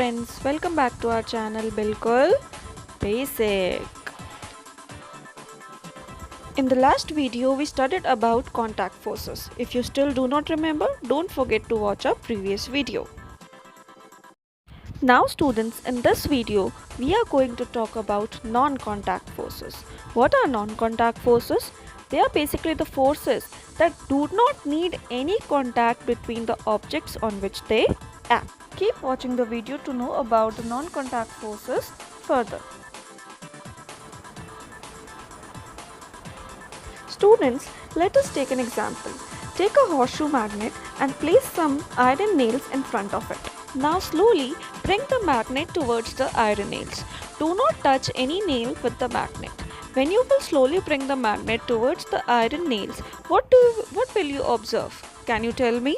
friends, welcome back to our channel Bilkul Basic. In the last video we studied about contact forces. If you still do not remember, don't forget to watch our previous video. Now students, in this video we are going to talk about non-contact forces. What are non-contact forces? They are basically the forces that do not need any contact between the objects on which they act. Keep watching the video to know about the non-contact forces further. Students, let us take an example. Take a horseshoe magnet and place some iron nails in front of it. Now slowly bring the magnet towards the iron nails. Do not touch any nail with the magnet. When you will slowly bring the magnet towards the iron nails, what will you observe? Can you tell me?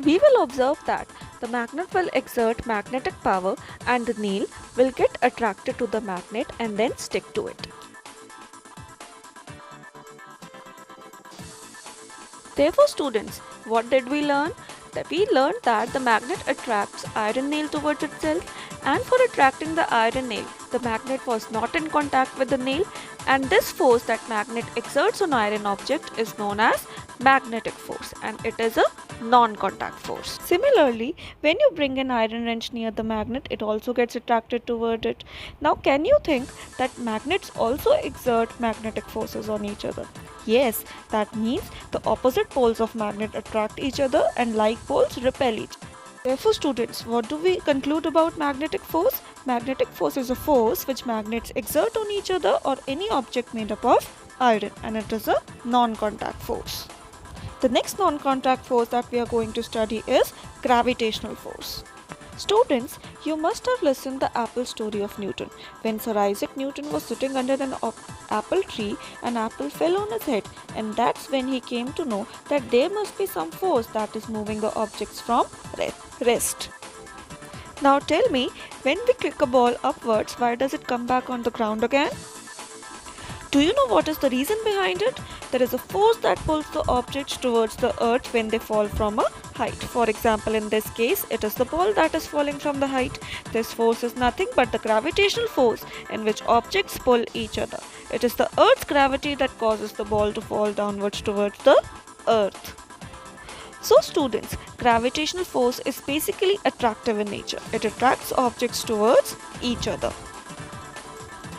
We will observe that the magnet will exert magnetic power and the nail will get attracted to the magnet and then stick to it. Therefore students, what did we learn? That we learned that the magnet attracts iron nail towards itself, and for attracting the iron nail, the magnet was not in contact with the nail, and this force that magnet exerts on iron object is known as magnetic force, and it is a non-contact force. Similarly, when you bring an iron wrench near the magnet, it also gets attracted toward it. Now can you think that magnets also exert magnetic forces on each other? Yes, that means the opposite poles of magnet attract each other and like poles repel each other. Therefore students, what do we conclude about magnetic force? Magnetic force is a force which magnets exert on each other or any object made up of iron, and it is a non-contact force. The next non-contact force that we are going to study is gravitational force. Students, you must have listened the apple story of Newton. When Sir Isaac Newton was sitting under an apple tree, an apple fell on his head, and that's when he came to know that there must be some force that is moving the objects from rest. Now tell me, when we kick a ball upwards, why does it come back on the ground again? Do you know what is the reason behind it? There is a force that pulls the objects towards the earth when they fall from a height. For example, in this case, it is the ball that is falling from the height. This force is nothing but the gravitational force in which objects pull each other. It is the earth's gravity that causes the ball to fall downwards towards the earth. So students, gravitational force is basically attractive in nature. It attracts objects towards each other.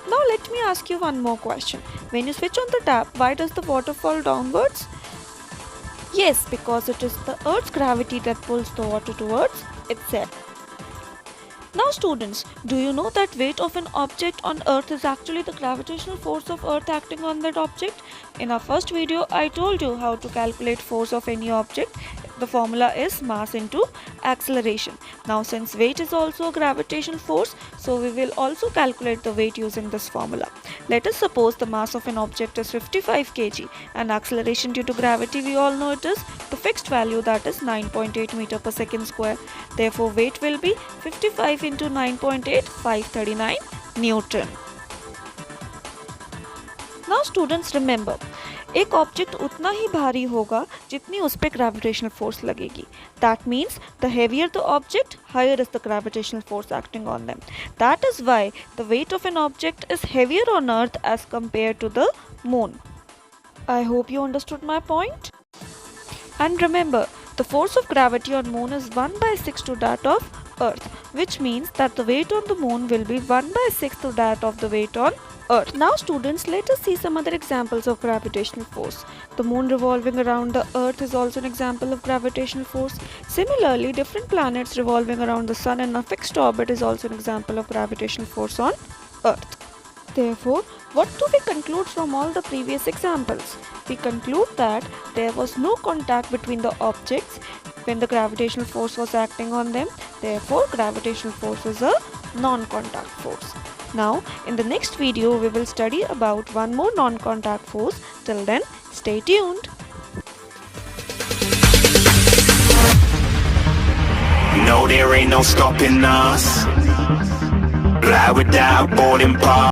Now let me ask you one more question. When you switch on the tap, why does the water fall downwards? Yes, because it is the earth's gravity that pulls the water towards itself. Now students, do you know that weight of an object on earth is actually the gravitational force of earth acting on that object? In our first video, I told you how to calculate force of any object. The formula is mass into acceleration. Now since weight is also a gravitational force, so we will also calculate the weight using this formula. Let us suppose the mass of an object is 55 kg and acceleration due to gravity, we all know it is the fixed value, that is 9.8 meter per second square. Therefore weight will be 55 into 9.8, 539 Newton. Now students remember, एक object उतना ही भारी होगा जितनी उस पे gravitational force लगेगी. That means the heavier the object, higher is the gravitational force acting on them. That is why the weight of an object is heavier on earth as compared to the moon. I hope you understood my point. And remember, the force of gravity on moon is 1/6 to that of earth, which means that the weight on the moon will be 1/6 to that of the weight on earth. Now students, let us see some other examples of gravitational force. The moon revolving around the earth is also an example of gravitational force. Similarly, different planets revolving around the sun in a fixed orbit is also an example of gravitational force on earth. Therefore, what do we conclude from all the previous examples? We conclude that there was no contact between the objects when the gravitational force was acting on them. Therefore, gravitational force is a non-contact force. Now, in the next video, we will study about one more non-contact force. Till then, stay tuned. No, there ain't no stopping us. Fly without boarding pass.